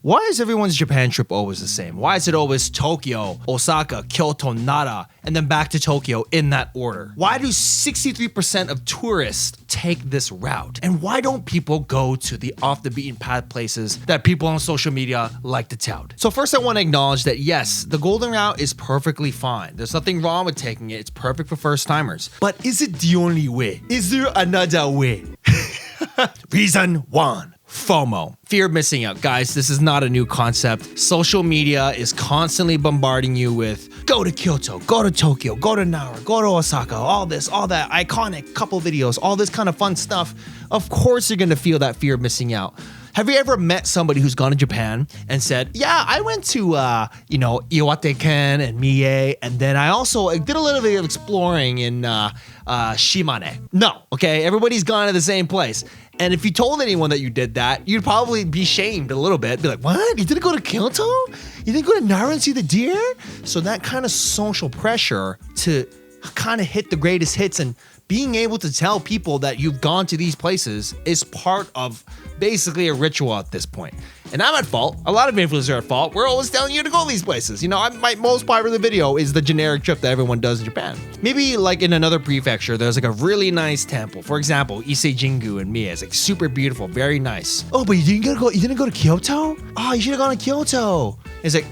Why is everyone's Japan trip always the same? Why is it always Tokyo, Osaka, Kyoto, Nara, and then back to Tokyo in that order? Why do 63% of tourists take this route? And why don't people go to the off the beaten path places that people on social media like to tout? So first I want to acknowledge that yes, the Golden Route is perfectly fine. There's nothing wrong with taking it. It's perfect for first timers. But is it the only way? Is there another way? Reason 1. FOMO, fear of missing out. Guys, this is not a new concept. Social media is constantly bombarding you with go to Kyoto, go to Tokyo, go to Nara, go to Osaka, all this, all that, iconic couple videos, all this kind of fun stuff. Of course you're going to feel that fear of missing out. Have you ever met somebody who's gone to Japan and said, yeah, I went to, Iwate-ken and Mie, and then I also did a little bit of exploring in Shimane. No, okay? Everybody's gone to the same place. And if you told anyone that you did that, you'd probably be shamed a little bit. Be like, what? You didn't go to Kyoto? You didn't go to Nara and see the deer? So that kind of social pressure to kind of hit the greatest hits and being able to tell people that you've gone to these places is part of basically a ritual at this point. And I'm at fault. A lot of influencers are at fault. We're always telling you to go to these places. You know, my most popular video is the generic trip that everyone does in Japan. Maybe like in another prefecture, there's like a really nice temple. For example, Ise Jingu in Mie. It's like super beautiful, very nice. Oh, but you didn't go to Kyoto? Oh, you should have gone to Kyoto. It's like,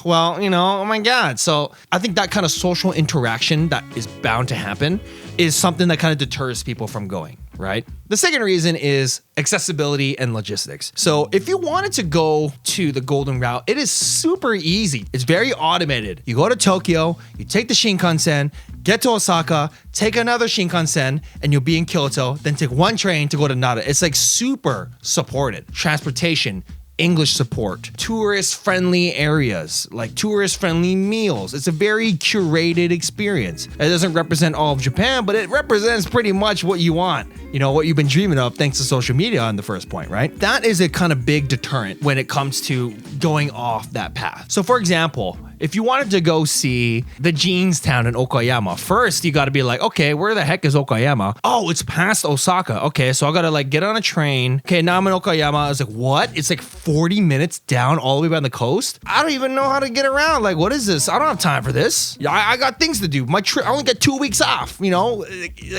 well, oh my God. So I think that kind of social interaction that is bound to happen is something that kind of deters people from going, right? The second reason is accessibility and logistics. So if you wanted to go to the Golden Route, it is super easy. It's very automated. You go to Tokyo, you take the Shinkansen, get to Osaka, take another Shinkansen, and you'll be in Kyoto, then take one train to go to Nara. It's like super supported. Transportation, English support, tourist-friendly areas, like tourist-friendly meals. It's a very curated experience. It doesn't represent all of Japan, but it represents pretty much what you want. What you've been dreaming of thanks to social media on the first point, right? That is a kind of big deterrent when it comes to going off that path. So for example, if you wanted to go see the jeans town in Okayama, first you got to be like, okay, where the heck is Okayama? Oh, it's past Osaka. Okay, so I got to like get on a train. Okay, now I'm in Okayama. I was like, what? It's like 40 minutes down all the way by the coast? I don't even know how to get around. Like, what is this? I don't have time for this. I got things to do. My trip, I only got 2 weeks off,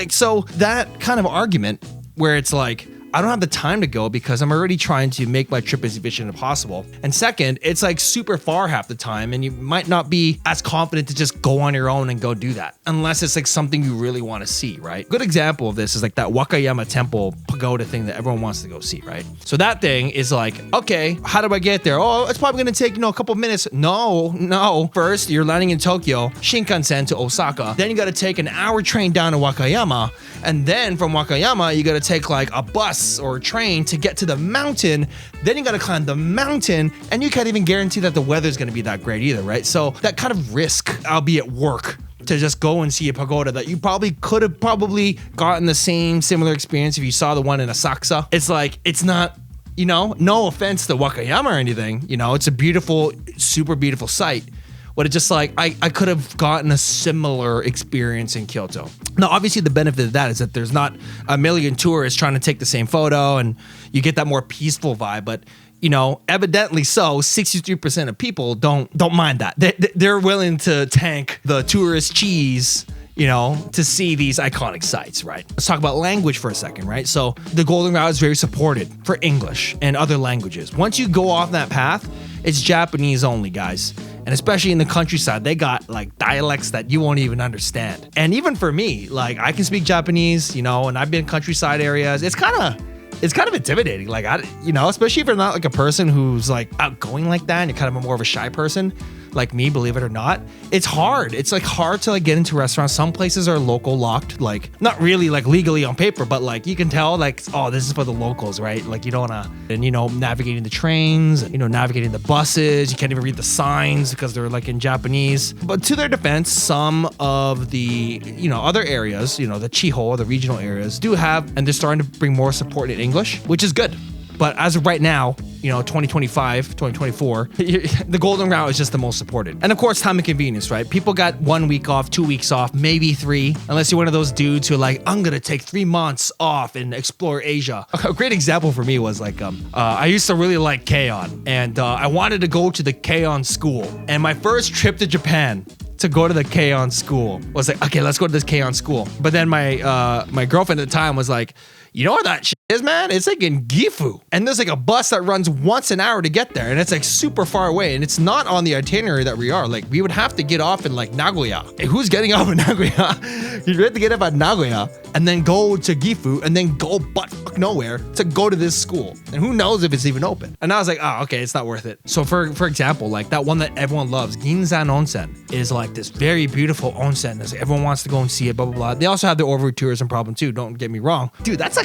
so that kind of argument where it's like, I don't have the time to go because I'm already trying to make my trip as efficient as possible. And second, it's like super far half the time and you might not be as confident to just go on your own and go do that unless it's like something you really want to see, right? Good example of this is like that Wakayama temple pagoda thing that everyone wants to go see, right? So that thing is like, okay, how do I get there? Oh, it's probably going to take, a couple minutes. No. First, you're landing in Tokyo, Shinkansen to Osaka. Then you got to take an hour train down to Wakayama. And then from Wakayama, you got to take like a bus or a train to get to the mountain. Then you got to climb the mountain and you can't even guarantee that the weather's going to be that great either, right? So that kind of risk, I'll be at work to just go and see a pagoda that you probably could have gotten the same similar experience if you saw the one in Asakusa. It's like, it's not, no offense to Wakayama or anything, it's a beautiful, super beautiful site. But it's just like, I could have gotten a similar experience in Kyoto. Now, obviously, the benefit of that is that there's not a million tourists trying to take the same photo and you get that more peaceful vibe. But, evidently so, 63% of people don't mind that. They're willing to tank the tourist cheese, to see these iconic sites, right? Let's talk about language for a second, right? So the Golden Route is very supported for English and other languages. Once you go off that path, it's Japanese only, guys. And especially in the countryside, they got like dialects that you won't even understand. And even for me, like I can speak Japanese, and I've been in countryside areas. It's kind of intimidating. Like, especially if you're not like a person who's like outgoing like that and you're kind of more of a shy person like me, believe it or not. It's hard. It's like hard to like get into restaurants. Some places are local locked, like not really like legally on paper, but like you can tell like, oh, this is for the locals, right? Like you don't want to, and navigating the trains, navigating the buses. You can't even read the signs because they're like in Japanese. But to their defense, some of the, other areas, the Chiho, the regional areas do have, and they're starting to bring more support in English, which is good. But as of right now, 2025, 2024, the golden route is just the most supported. And of course, time and convenience, right? People got 1 week off, 2 weeks off, maybe 3, unless you're one of those dudes who are like, I'm gonna take 3 months off and explore Asia. A great example for me was like, I used to really like K-On! And I wanted to go to the K-On! School. And my first trip to Japan to go to the K-On! School was like, okay, let's go to this K-On! School. But then my girlfriend at the time was like, you know where that shit is, man? It's like in Gifu. And there's like a bus that runs once an hour to get there. And it's like super far away. And it's not on the itinerary that we are. Like we would have to get off in like Nagoya. Hey, who's getting off in Nagoya? You'd have to get up at Nagoya and then go to Gifu and then go butt fuck nowhere to go to this school. And who knows if it's even open. And I was like, oh, okay, it's not worth it. So for example, like that one that everyone loves, Ginzan Onsen, is like this very beautiful onsen. Like everyone wants to go and see it, blah, blah, blah. They also have the over tourism problem too. Don't get me wrong. Dude, it's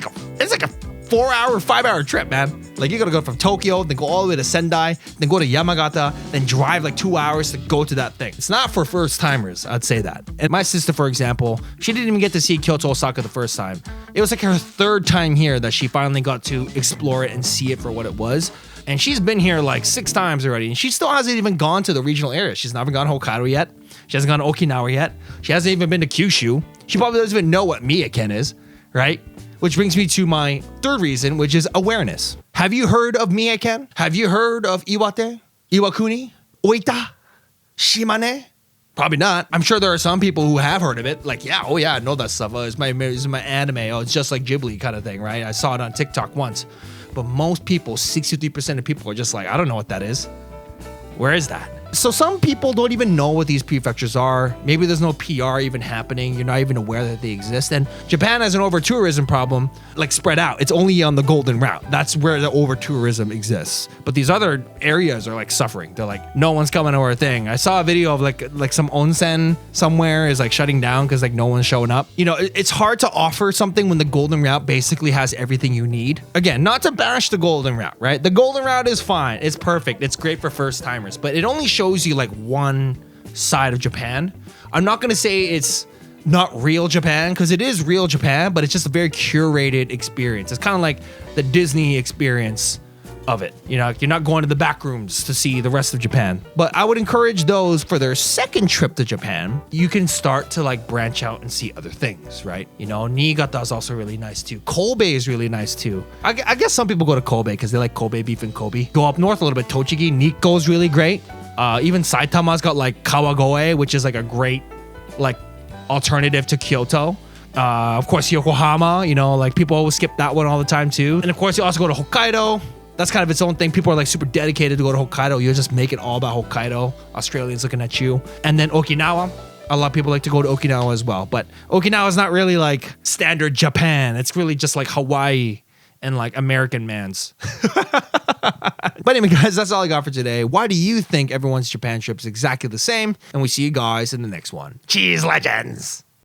like a 4-hour, 5-hour trip, man. Like you gotta go from Tokyo, then go all the way to Sendai, then go to Yamagata, then drive like 2 hours to go to that thing. It's not for first timers, I'd say that. And my sister, for example, she didn't even get to see Kyoto, Osaka the first time. It was like her 3rd time here that she finally got to explore it and see it for what it was. And she's been here like 6 times already, and she still hasn't even gone to the regional areas. She's not even gone to Hokkaido yet. She hasn't gone to Okinawa yet. She hasn't even been to Kyushu. She probably doesn't even know what Miyaken is, right? Which brings me to my 3rd reason, which is awareness. Have you heard of Miyaken? Have you heard of Iwate, Iwakuni, Oita, Shimane? Probably not. I'm sure there are some people who have heard of it. Like, yeah, oh yeah, I know that stuff. It's my anime. Oh, it's just like Ghibli kind of thing, right? I saw it on TikTok once. But most people, 63% of people are just like, I don't know what that is. Where is that? So some people don't even know what these prefectures are. Maybe there's no PR even happening. You're not even aware that they exist. And Japan has an over-tourism problem, like spread out. It's only on the Golden Route. That's where the over-tourism exists. But these other areas are like suffering. They're like, no one's coming to our thing. I saw a video of like some onsen somewhere is like shutting down because like no one's showing up. It's hard to offer something when the Golden Route basically has everything you need. Again, not to bash the Golden Route, right? The Golden Route is fine. It's perfect. It's great for first timers, but it only shows you like one side of Japan. I'm not gonna say it's not real Japan, because it is real Japan, but it's just a very curated experience. It's kind of like the Disney experience of it. You're not going to the back rooms to see the rest of Japan. But I would encourage those for their second trip to Japan, you can start to like branch out and see other things, right? Niigata is also really nice too. Kobe is really nice too. I guess some people go to Kobe because they like Kobe beef and Kobe. Go up north a little bit, Tochigi, Nikko is really great. Even Saitama's got like Kawagoe, which is like a great like alternative to Kyoto. Of course, Yokohama, like people always skip that one all the time too. And of course, you also go to Hokkaido. That's kind of its own thing. People are like super dedicated to go to Hokkaido. You just make it all about Hokkaido. Australians looking at you. And then Okinawa. A lot of people like to go to Okinawa as well. But Okinawa is not really like standard Japan. It's really just like Hawaii and like American man's. But anyway, guys, that's all I got for today. Why do you think everyone's Japan trip is exactly the same? And we see you guys in the next one. Cheese legends!